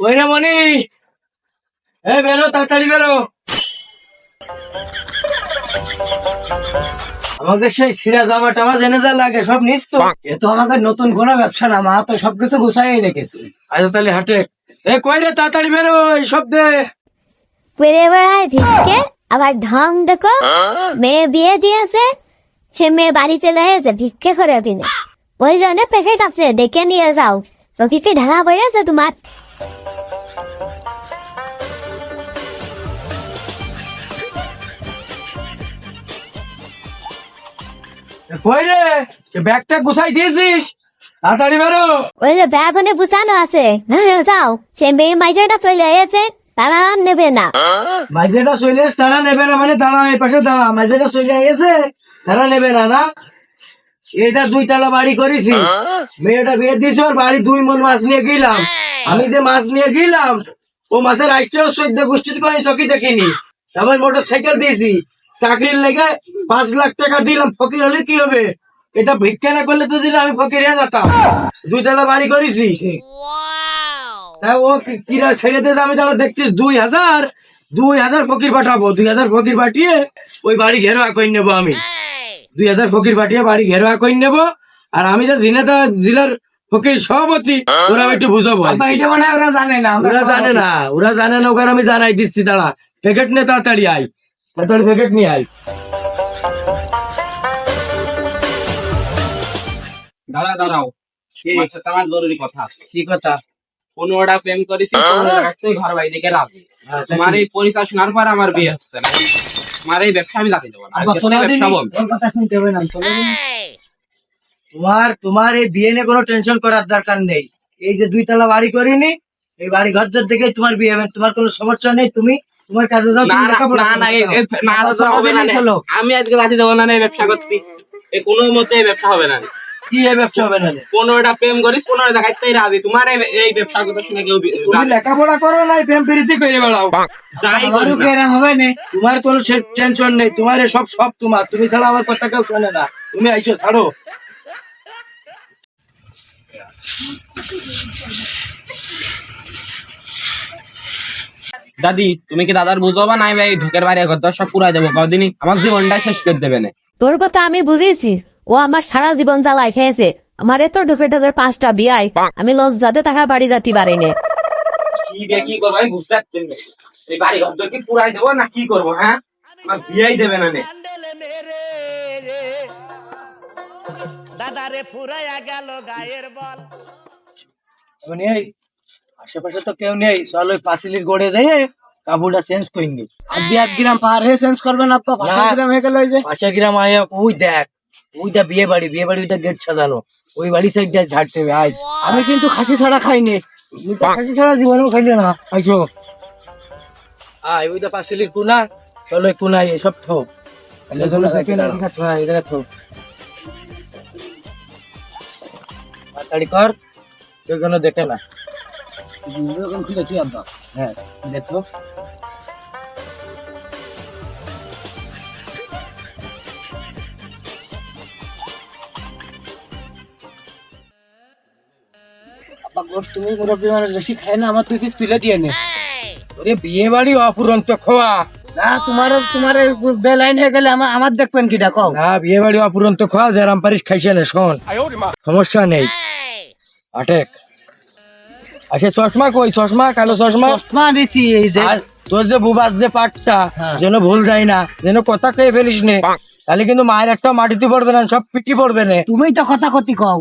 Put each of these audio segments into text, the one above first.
ওই রে মনি, বেরো তাড়াতাড়ি বেরো। আমাকে সেই সিরা জামা টামা জেনে যা লাগে সব নিস তো। এ তো আমাদের নতুন কোনো ব্যবসা না, মা তো সবকিছু গুছাই রেখেছে। আচ্ছা তাহলে হাটে কই রে তাড়াতাড়ি বেরো, এই সব দে। পেরে বেড়ায় ভিক্ষে, আবার ঢং দেখো। মেয়ে বিয়ে দিয়েছে, সে মেয়ে বাড়ি চলে এসে ভিক্ষে করে কিনে। ওই জন্য প্যাকেট আছে, দেখে নিয়ে যাও। চোখে কি ঢাকা পড়েছে তোমার? কই রে ব্যাগটা গুছাই দিয়েছিস? তাড়াতাড়ি বেরো। ওই যে ব্যাগনে বুঝানো আছে, হ্যাঁ যাও। সে মেয়ে মাইজেটা চলে এসেছে, তারা আর নেবে না। মাঝেটা চলে তারা নেবে না মানে? দাঁড়া এই পাশে দাঁড়া। মাঝেটা চলে গেছে তারা নেবে না না? এটা 2 তলা বাড়ি করেছি, মেয়েটা বিয়ে দিয়েছে, ওর বাড়ি 2 মন মাছ নিয়ে গেলাম। আমি যে মাছ নিয়ে গেলাম, ও মাছের আইসটাও 14 গোষ্ঠী করে চকি দেখিনি। তারপর মোটর সাইকেল দিয়েছি, চাকরির লেগে 5 লাখ টাকা দিলাম। ফকির হলে কি হবে? এটা ভিক্ষা না করলে তো দিলে আমি ফকির হয়ে যেতাম। 2 তলা বাড়ি করেছি। তা ও কিরা ছেড়ে দিয়েছে, আমি তাহলে দেখছিস 2000 ফকির পাঠাবো। 2000 ফকির পাঠিয়ে ওই বাড়ি ঘেরোয়া করে নেবো আমি। 2000 ফকির পাঠিয়ে বাড়ি ঘেরোয়া করে নেবো। আর আমি যে ঝিনাইদহ জেলার ফকির সভাপতি, ওরা একটু বুঝাবো। এটা মানে ওরা জানে না, ওরা জানে না, ওখানে আমি জানাই দিচ্ছি। দাঁড়া, প্যাকেট নে, তাড়াতাড়ি আয়, তাড়াতাড়ি প্যাকেট নিয়ে আয়। দাঁড়াও তোমার জরুরি কথা আছে। কি কথা? 15টা প্রেম করেছি, 15টাই ঘর বাড়ি থেকে রাজি। তোমার এই পরিচয় শোনার পর আমার বিয়ে হচ্ছে না। তোমার এই ব্যবসা আমি জাতি দেবো না। ব্যবসা বন্ধ। ওর কথা শুনতে হবে না, চলো দিন। তোমার এই বিয়ে নিয়ে কোনো টেনশন করার দরকার নেই। এই যে 2 তলা বাড়ি করিনি, এই বাড়ি ঘর দেখে তোমার বিয়ে হবে। তোমার কোনো সমস্যা নেই, তুমি তোমার কাজে যাও। না তুমি না লেখাপড়া না, করো। না তো হবে না। চলো। আমি আজকে জাতি দেবো না এই ব্যবসা করতে। এই কোনো মতে এই ব্যবসা হবে না। কি এই ব্যবসা হবে না? 15টা প্রেম করিস, 15 জায়গায় রাজি। তোমার এই ব্যবসার কথা শুনে কেউ তুমি লেখাপড়া করো না, প্রেম প্রীতি করে বেড়াও। যাই আমারও করুক কি না। এরম হবে না? তোমার কোনো টেনশন নেই, তোমার সব তোমার। তুমি ছাড়া আমার কথা কেউ শোনে না। তুমি আইসো, ছাড়ো। দাদি, তুমি কি দাদার বুঝবা না? আমি এই ঢোকের বাড়ি ঘর সব পুরাই দেবো কদিনই। আমার জীবনটা শেষ করে দেবে না। তোর কথা আমি বুঝেছি, ও আমার সারা জীবন জ্বালাই খেয়েছে। আমার এত ঢুকে ঢুকে 5টা বিয়াই, আমি লজ্জাতে টাকা বাড়ি যেতে পারি না। কি দিয়ে কি করবো আমি বুঝতে পারছি না। এই বাড়ি ঘর কি পুরাই দেবো না কি করবো? হ্যাঁ, আমার বিয়েই দেবে না নে। দাদারে ফুরাইয়া গেল গায়ের বল। এই আশেপাশে তো কেউ নেই, চল ওই পাঁচিলির গড়ে যাই কাপড়টা চেঞ্জ করে নি। 8 গ্রাম পার হয়ে চেঞ্জ করবেন আপা? 5 গ্রাম হয়ে গেল। ওই যে পাশের গ্রাম আয়, ওই দেখ, ওইটা বিয়ে বাড়ি ওইটা গেট সাজানো। ওই বাড়ি সাইডটা ঝাড়তে হবে। আয়, আমি কিন্তু খাসি ছাড়া খাইনি। তুমি তো খাসি ছাড়া জীবনেও খাইলে না। আইসো, আয়, ওইটা পাঁচিলির কোনা। চলো ওই কোনায় এসব থো। তাড়াতাড়ি কর, কেউ যেন দেখে না। খুলে কি আব্বা? হ্যাঁ, দেখো। আব্বা গোশ তুমি মুরব্বী মানুষ, বেশি খাই না, আমার 2 পিস তুলে দিয়ে নে। ওরে বিয়ে বাড়ি অপুরন্ত খোয়া। না তোমার বেলাইন হয়ে গেলে আমার দেখবেন কিটা কও? না, বিয়ে বাড়ি অপুরন্ত খোয়া, যেরাম পারিস খাইছে না। শোন, সমস্যা নেই। আটেক আসে। চশমা কই? চশমা, কালো চশমা। চশমা দিছি এই যে। আর তোর যে বুবাস যে পাটটা, যেন ভুল যায় না, যেন কথা খেয়ে ফেলিস নে। তাহলে কিন্তু মায়ের একটা মাটিতে পড়বে না, সব পিটি পড়বে না। তুমিই তো কথা কতি কও।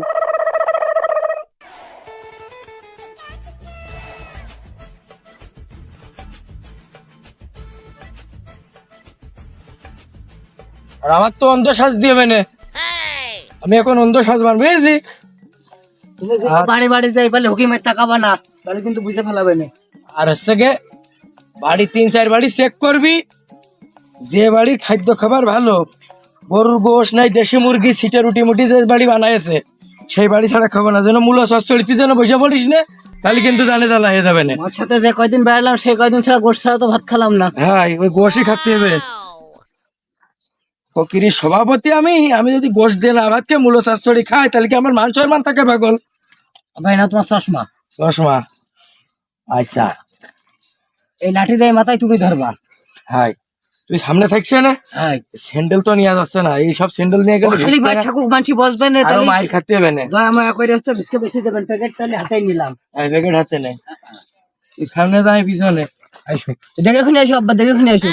আর আমার তো অন্ধ সাজ দিবে না। আমি এখন অন্ধ সাজ মান বুঝেছি। তুমি যদি বাড়ি বাড়ি যাই বলে হুকিমের টাকা বানা, তাহলে কিন্তু বুঝতে ফেলাবে না। আর হচ্ছে গে বাড়ি 3-4 বাড়ি চেক করবি, যে বাড়ির খাদ্য খাবার ভালো, গরুর গোশ নাই, দেশি মুরগি, সিটে রুটি মুটি যে বাড়ি বানাইছে, সেই বাড়ি ছাড়া খাবো না। যেন মূলা চচ্চড়িতে যেন বসে পড়িস না, তাহলে কিন্তু জানে জ্বালা হয়ে যাবে না। আমার সাথে যে কয়দিন বেড়ালাম সেই কয়দিন ছাড়া গোশ ছাড়া তো ভাত খেলাম না। হ্যাঁ, ওই গোশই খাতে হবে। ফকিরের সভাপতি আমি যদি গোশ দিয়ে না ভাতকে মূলো চচ্চড়ি খাই, তাহলে কি আমার মান সম্মান থাকে? পাগল ভাই না তোমার চশমা। চশমা আচ্ছা এই লাঠি দিয়ে মাথায় তুমি ধরবা। হাই তুই সামনে থাকছে না হ্যাঁ স্যান্ডেল তো নিয়ে যাচ্ছে না, এই সব স্যান্ডেল নিয়ে গেলে খালি ভাই ঠাকুর মানছি বসবেন না আরো তাহলে মায়ের খাতে হবে না। দয়া মায়া করে হচ্ছে ভিক্ষে বেশি দেবেন, প্যাকেট তাহলে হাতে নিলাম। প্যাকেট হাতে নেই, তুই সামনে যাই পিছনে। আইসো দেখে শুনে আসো আব্বা, দেখে শুনে আসো।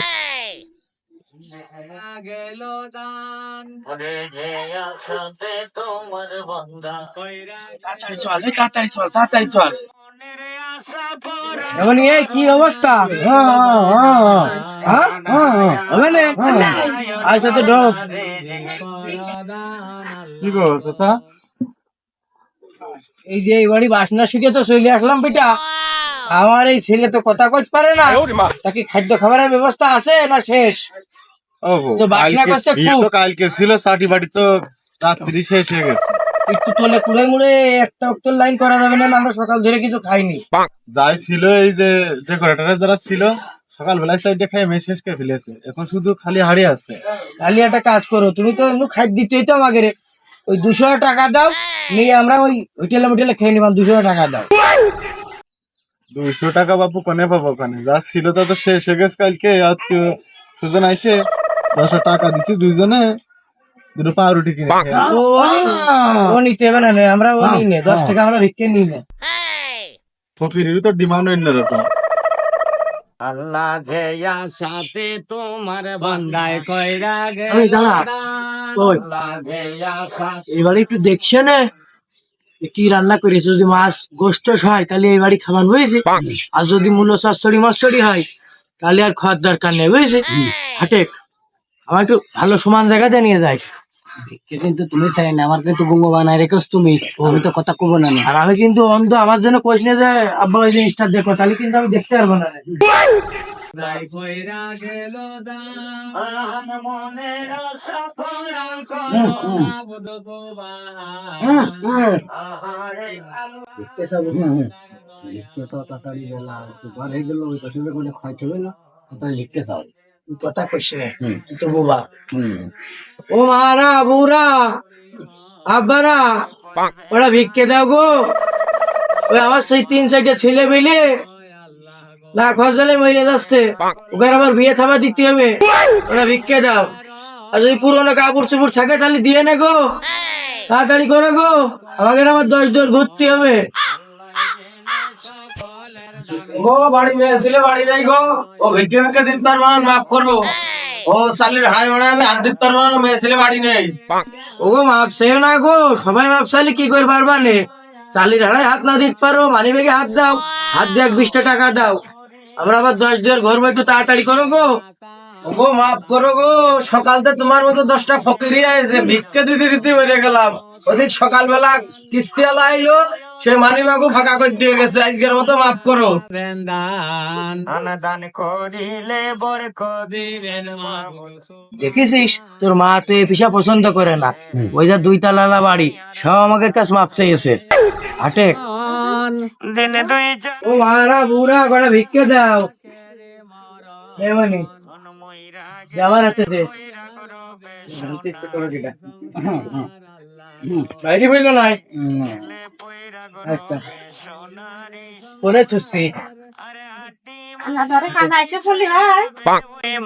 তাড়াতাড়ি চল, এই তাড়াতাড়ি চল, তাড়াতাড়ি চল। এখন এই কি অবস্থা? হ্যাঁ? হবে না? আচ্ছা তো ঢোক। কি গো চাচা? এই যে এই বাড়ি বাসনা শিখে তো চলে আসলাম বেটা। আমার এই ছেলে তো কথা কইতে পারে না, তাকে খাদ্য খাবারের ব্যবস্থা আছে না শেষ? ও গো, তো বাসনা করছে বিয়ে খুব। তো কালকে ছিল, চাটি বাটি তো রাত্রি শেষ হয়ে গেছে। একটু তোলে কুড়ে মুড়ে একটা উত্তর লাইন করা যাবে না, আমরা সকাল ধরে কিছু খাইনি। যাই ছিল এই যে ডেকোরেটর যারা ছিল সকালবেলায় সাইডে খাই মেয়ে শেষ করে ফেলেছে, এখন শুধু খালি হাড়ি আছে। তাহলে একটা কাজ করো, তুমি তো এমনি খাদ্য দিতেই তো আমাকে রে। ওই 200 টাকা দাও, নিয়ে আমরা ওই হোটেলে খেয়ে নিবাম। 200 টাকা দাও। 200 টাকা বাপু কোনে পাবো? ওখানে যা ছিল তা তো শেষ হয়ে গেছে কালকে। আর সুজন আইসে 200 টাকা দিছি, দুইজনে দুটো পাউরুটি কিনে খেয়ে। ও নিতে হবে না, আমরা ও নিই নে, 10 টাকা আমরা ভিক্ষে নিই না। ফকিরেরও তো ডিমান্ড অন্যরকম। আল্লাহ যে সাথে তোমার বান্দায় কইরা ওই দাঁড়া, ওই এবারে একটু দেখছে না কি রান্না করেছে। যদি মাছ গোস্ত হয় তাহলে এই বাড়ি খাবার হয়েছে, আর যদি মূল্য চচ্চড়ি মাছড়ি হয় তাহলে আর খাওয়ার দরকার নেই, বুঝেছি? হাটেক আমার একটু ভালো সমান জায়গাতে নিয়ে যাই। কিন্তু তুমি চাই না, আমার কিন্তু বঙ্গ বানায় রেখেছ তুমি, আমি তো কথা কব না। আর আমি কিন্তু অন্ধ, আমার জন্য কোশ নিয়ে যায় আব্বা ওই জিনিসটা দেখো, তাহলে কিন্তু আমি দেখতে পারবো না। কথা কইছে তো বাবা, ও মারা বুড়া আব্বারা ওরা ভিক্ষে দাও গো। ওই আমার সেই 3 সাইডে ছেলে মেলে না খরচলে মহিলা যাচ্ছে, ওকে আবার বিয়ে থাবা দিতে হবে। ওরা ভিক্ষে দাও, আর যদি পুরোনো কাপড় চোপড় থাকে তাহলে দিয়ে না গো, তাড়াতাড়ি করো গো, আমাকে আবার 10 দৌড় ঘুরতে হবে গো। বাড়ি মেয়ে ছেলে বাড়ি নেই গো, ও ভিক্ষে ভিক্ষে দিতে পারবো না, মাফ করবো। ও শালির হাই মানে আমি হাত দিতে পারবো না, মেয়ে ছেলে বাড়ি নেই। ও গো মাপ সেও না গো, সবাই মাপ চাইলে কি করে পারবা নে? চালির হাড়ায় হাত না দিতে পারো, মানি বেগে হাত দাও, হাত দিয়ে 20টা টাকা দাও, আমরা আবার 10 দুয়ার ঘরবো, একটু তাড়াতাড়ি করো গো। গো মাফ করো গো, সকালতে তোমার মতো 10টা ফকিরি আইছে, ভিক্ষে দিতে দিতে বেড়ে গেলাম। ওদিক সকালবেলা কিস্তি আলা আইলো, সে মানি বাগু ফাঁকা করে দিয়ে গেছে, আজকের মতো মাফ করো। দেখেছিস তোর মা তো এ পিসা পছন্দ করে না, ওই যে 2 তালা বাড়ি সব আমাদের কাছে মাপ চাইছে। হাটে ও মারা বুড়া করে ভিক্ষে দাও, এমনি আমার হাতে দে। বাইরে বললো নাই, আচ্ছা পরে চুষছি।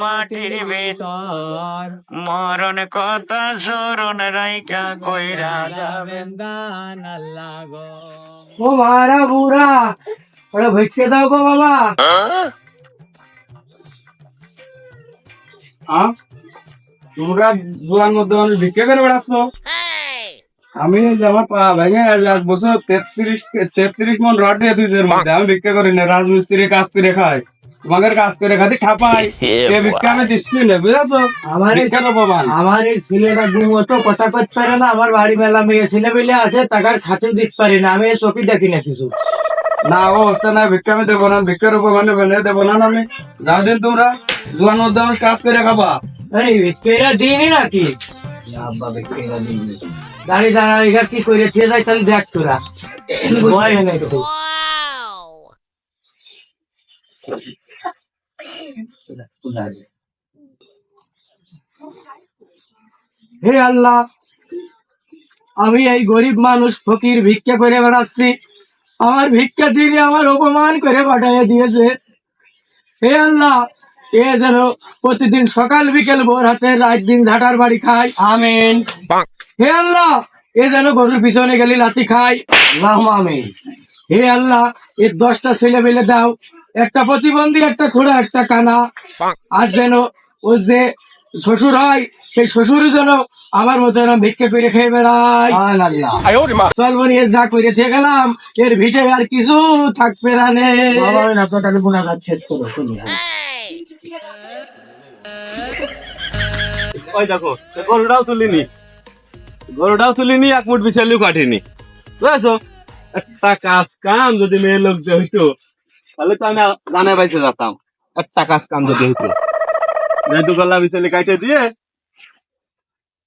মাটির ভিতর মরণ কথা স্মরণ রাইকা কইরা যাবেন দান আল্লাহ গো। ও মারা বুড়া ওরা ভিক্ষে দাও গো বাবা। তোমরা জোয়ান মধ্যে মানুষ ভিক্ষা করে বেড়াচ্ছো? আমি আমার পা ভেঙে 1 বছর 33 মন রড দিয়ে দুইজনের মধ্যে আমি ভিক্ষা করি না, রাজমিস্ত্রি কাজ করে খাই, তোমাদের কাজ করে খাতে খাপাই, এ ভিক্ষা আমি দিচ্ছি না, বুঝেছো? আমার ভিক্ষার অপমান। আমার এই ছেলেটা মতো কথা করতে পারে না, আমার বাড়ি মেলা মেয়ে ছেলে মেলে আছে, টাকার খাতে দিতে পারি না, আমি চোখে দেখি না কিছু। না ও হচ্ছে না, ভিক্ষা আমি দেবো না, ভিক্ষার অপমান দেবো না আমি। যাও দিন তোমরা জোয়ান মধ্যে মানুষ কাজ করে খাবা। এই ভিক্ষেরা দিইনি নাকি? গাড়ি দাঁড়া এখানে কি করে খেয়ে যায় তাহলে দেখ তোরা। ভয় হয় না একটু। হে আল্লাহ, আমি এই গরিব মানুষ ফকির ভিক্ষা করে বেড়াচ্ছি, আমার ভিক্ষা দিনে আমার অপমান করে পাঠাইয়া দিয়েছে। হে আল্লাহ, এ যেন প্রতিদিন সকাল বিকেল ভোর হাতে রাত দিন ঝাঁটার বাড়ি খায়। আমিন। হে আল্লাহ, এ যেন গরুর পিছনে গেলি লাতি খায়। আল্লাহুম্মা আমিন। হে আল্লাহ, এর 10টা ছেলে মেলে দাও, একটা প্রতিবন্ধী, একটা খোড়া, একটা কানা। আর যেন ওর যে শ্বশুর হয়, সেই শ্বশুরও যেন আমার মতো এরকম ভিক্ষা করে খেয়ে বেড়ায়। চল বনি, এর যা করে থেকে গেলাম, এর ভিটে আর কিছু থাকবে না নে। ওই দেখো, গরুটাও তুলিনি, এক মুঠ বিছালিও কাটিনি, বুঝেছো? একটা কাজ কাম যদি মেয়ে লোক যে হইতো, তাহলে তো আমি জানে বাইসে যেতাম। একটা কাজ কাম যদি হইতো, যেহেতু গলা বিছালি কাটে দিয়ে,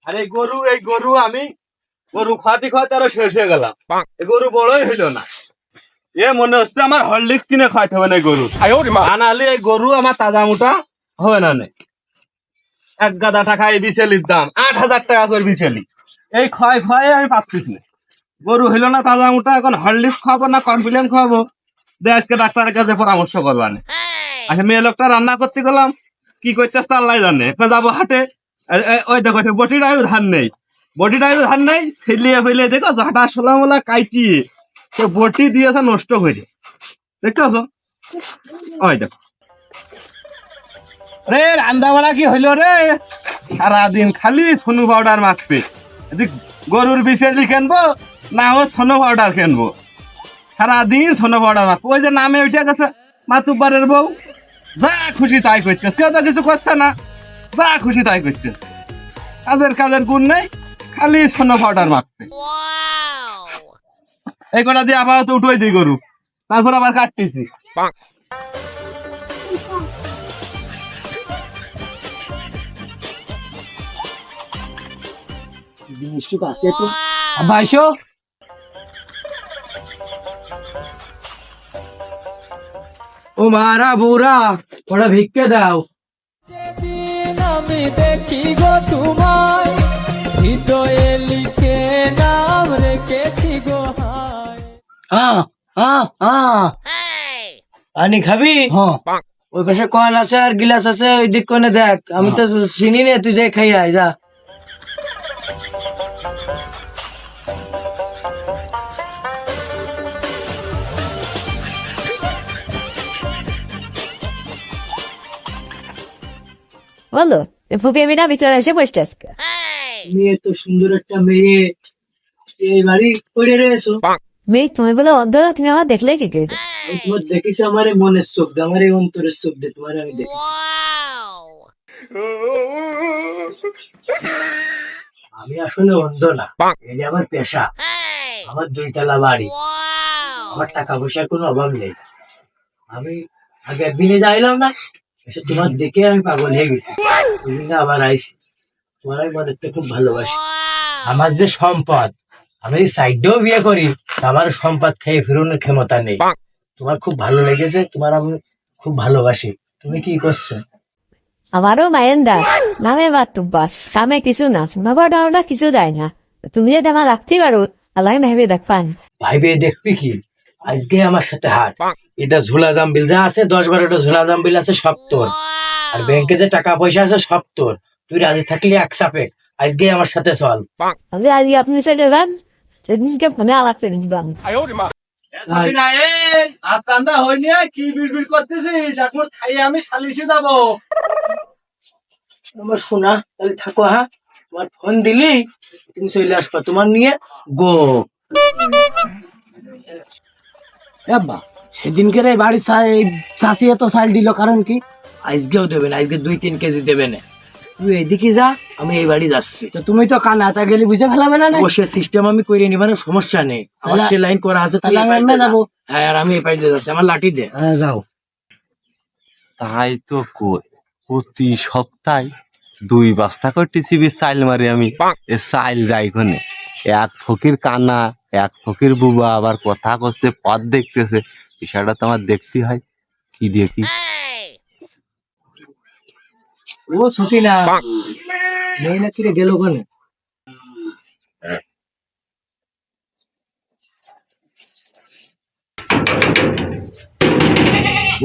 আর এই গরু আমি গরু খাওয়াতে খাওয়াতে আরো শেষ হয়ে গেলাম। এই গরু বড়ই হইলো না। এ মনে হচ্ছে আমার হরলিক্স কিনে খাওয়াতে হবে না এই গরু। আনালে এই গরু আমার তাজা মোটা হবে না। এক গাদা টাকা এই বিচেলির দাম 8,000 টাকা করে বিচেলি। এই ক্ষয় আমি পাচ্ছিস না। গরু হইলো না তাজা মোটা, এখন হরলিক্স খাওয়াবো না কনফিডেন্স খাওয়াবো, আজকে ডাক্তারের কাছে পরামর্শ করবানে। আচ্ছা, মেয়ে লোকটা রান্না করতে গেলাম, কি করতেছে আল্লাহ জানে। একটা যাবো হাটে, ওই দেখো বটিটাও ধান নেই, ছেলিয়ে ফেলে দেখো ঝাঁটা সোলামোলা কাইটিয়ে সে বটি দিয়েছে নষ্ট করে, দেখতেছ? ওই দেখো রে, রান্না বাড়া কি হইলো রে? সারাদিন খালি সোনু পাউডার মাখবে। গরুর বিচেলি কিনবো না ও সোনু পাউডার কিনবো, সারাদিন সোনু পাউডার মাখবো। ওই যে নামে উঠে গেছে মাতুব্বারের বউ, যা খুশি তাই করতেছে, কেউ তো কিছু করছে না, যা খুশি তাই করতেছে। কাজের গুণ নেই, খালি সোনু পাউডার মাখবে। এই কটা দিয়ে আবার তো উঠোই দিই গরু, তারপর আবার কাটতেছি। ভাইশো, ও মারা বুড়া, ওরা ভিক্ষে দাও। যেদিন আমি দেখি গো তোমায়, হৃদয়ে লিখে নাম রেখেছি গো হায়। পানি খাবি? ওই পাশে কল আছে আর গিলাস আছে, ওই দিক কোনে দেখ। আমি তো চিনি না, তুই যাই খাই আয় যা। বলো, ফুপি আমি না ভিতরে এসে বসতে আজকে। মেয়ে তো সুন্দর একটা মেয়ে, এই বাড়ি পড়ে রয়েছো। মেয়ে তুমি বলে অন্ধ, তুমি আমার দেখলে কি করে? আমি তোমার দেখেছি, আমার এই মনের চোখ দিয়ে, আমার এই অন্তরের চোখ দিয়ে তোমার আমি দেখেছি। আমি আসলে অন্ধ না, এটা আমার পেশা। আমার 2 তলা বাড়ি, আমার টাকা পয়সার কোনো অভাব নেই। আমি আগের দিনে যাইলাম না, এসে তোমার দেখে আমি পাগল হয়ে গেছি। ওই জন্য আবার আইসি, তোমার আমি মনের থেকে খুব ভালোবাসি। আমার যে সম্পদ, আমি সাইডেও বিয়ে করি, আমার সম্পদ খেয়ে ফেরানোর ক্ষমতা নেই। তোমার খুব ভালো লেগেছে, তোমার আমি খুব ভালোবাসি। তুমি কি করছো? আমারও মায়ের দা নামে বাস কামে কিছু না, বাবার ডাউনটা কিছু দেয় না। তুমি যদি আমার রাখতে পারো, আল্লাহ ভেবে দেখবান। ভাইবে দেখবি কি, আজকে আমার সাথে হাট। এটা ঝোলা জামবিল যা আছে, 10-12টা ঝোলা জামবিল আছে, সব তোর। আর ব্যাংকে যে টাকা পয়সা আছে সব তোর। তুই রাজি থাকলে এক চাপে আজকে আমার সাথে চল। আমি আজ আপনি চলে যান, সেদিনকে ফোনে আলাপ করে নিবাম। কি বিড়বিড় করতেছিস? এখন খাইয়ে আমি সালিশে যাবো। আমার শোনা, তাহলে থাকো। হ্যাঁ, তোমার ফোন দিলি তুমি চলে আসবা, তোমার নিয়ে গো। আব্বা, সেদিনকে রে বাড়ি চাষি এত চাল দিল, কারণ কি? আজকেও দেবে না, আজকে 2-3 কেজি দেবে না। তুই এদিকে যা, আমি এই বাড়ি যাচ্ছি। তো তুমি তো কান হাতা গেলে বুঝে ফেলাবে না? বসে সিস্টেম আমি করে নিবার, সমস্যা নেই। আমার সে লাইন করা আছে, তাহলে আমি যাবো। হ্যাঁ, আর আমি এই পাইতে যাচ্ছি, আমার লাঠি দে। হ্যাঁ, যাও। তাই তো কই, প্রতি সপ্তাহে 2 বস্তা করে টিসিবি চাইল মারি আমি। এ চাইল যাই কোনে, এক ফকির কানা, এক ফকির বুবা আবার কথা করছে, পথ দেখতেছে। বিষয়টা তো আমার দেখতে হয়, কি দিয়ে কি। ও সকিনা, মেয়ে না কিরে গেল কোনে?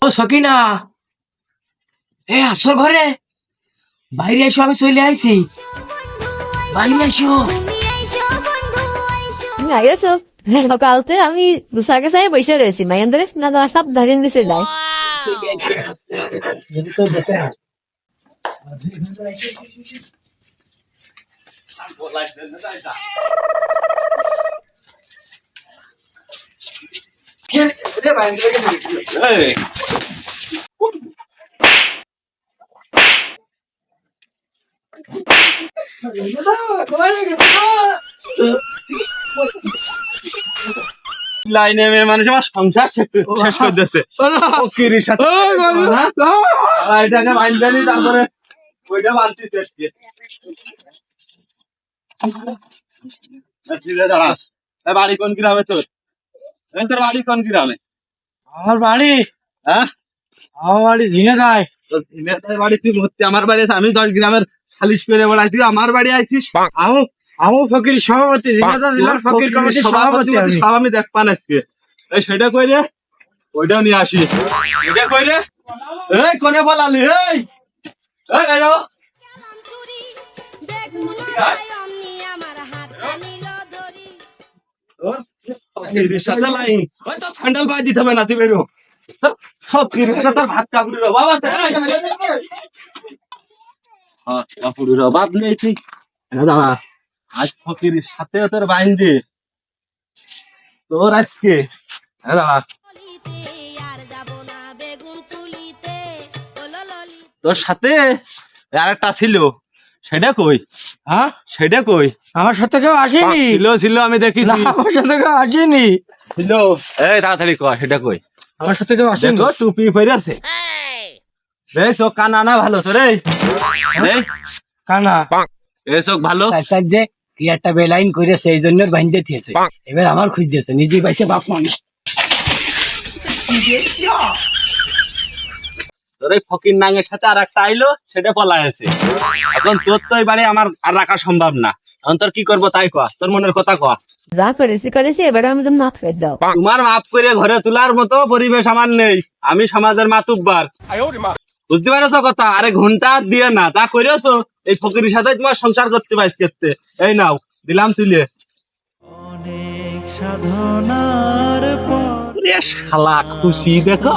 ও সকিনা, এ আসো ঘরে, বাইরে এসো, আমি চলে আইছি, বাইরে এসো। আইসো সকালতে আমি গুছার কাছে বসে রয়েছি মাইন্দ্রে না তোমার সব ধরে দিছে যায় লাইনে মেয়ে মানুষ আমার সংসার শেষ করে দিচ্ছে ফকিরের সাথে এটাকে বাইন্দানি, তারপরে ওইটা বালতি দেখছে দাঁড়াস। বাড়ি কোন গ্রামে তোর? তোর বাড়ি কোন গ্রামে? আমার বাড়ি, হ্যাঁ আমার বাড়ি ঝিঙেদায়। তোর ঝিনাইদহের বাড়ি তুই ভর্তি, আমার বাড়ি আছে, আমি 10 গ্রামের সালিশ করে বেড়াই, তুই আমার বাড়ি আইছিস। আমি ফকির সভাপতি, ঝিঙেদা জেলার ফকির কমিটির সভাপতি আমি। সব আমি দেখ পান আজকে। এই সেটা কই রে? ওইটাও নিয়ে আসি। এটা কই রে? এই কোনে বলালি? এই এই গাইরো ফকিরের সাথে লাইন, ওই তো স্যান্ডেল পায়ে দিতে হবে না, তুই বেরো। ফকিরের সাথে তোর ভাত কাপড়ের অভাব আছে? ভাত কাপড়ের অভাব নেই তুই? দাঁড়া, আজ ফকিরের সাথে তোর বাইন দে তোর আজকে। দাঁড়া, তোর সাথে আরেকটা ছিল, সেটা কই? হ্যাঁ, সেটা কই? আমার সাথে কেউ আসেনি। ছিল ছিল, আমি না, দেখেছি আমার সাথে কেউ আসেনি। ছিল। এই তাড়াতাড়ি কর, সেটা কই? আমার সাথে কেউ আসেনি। দেখো টুপি পরে আছে, এই চোখ কানা না ভালো তোর? এই কানা এই চোখ ভালো? যে কি একটা বেলাইন করে সেই জন্য বাঁধতে দিয়েছে, এবার আমার খুঁজ দিয়েছে, নিজে পাইছে বাপ মানে। তোর এই ফকির নাঙের সাথে আর একটা আইলো, সেটা পলায় আছে। এখন তোর তো এই বাড়ি আমার আর রাখা সম্ভব না, এখন তোর কি করবো তাই কয়া, তোর মনের কথা কয়া। যা করেছি এবার আমি তো মাফ করে দাও তোমার মাপ করে ঘরে তোলার মতো পরিবেশ আমার নেই, আমি সমাজের মাতুব্বার, বুঝতে পারছো কথা? আরে ঘন্টা আর দিয়ে না, যা করেছো এই ফকিরের সাথে তোমার সংসার করতে পারিস কেতে। এই নাও দিলাম তুলে। অনেক সাধনার পর শালা খুশি দেখো।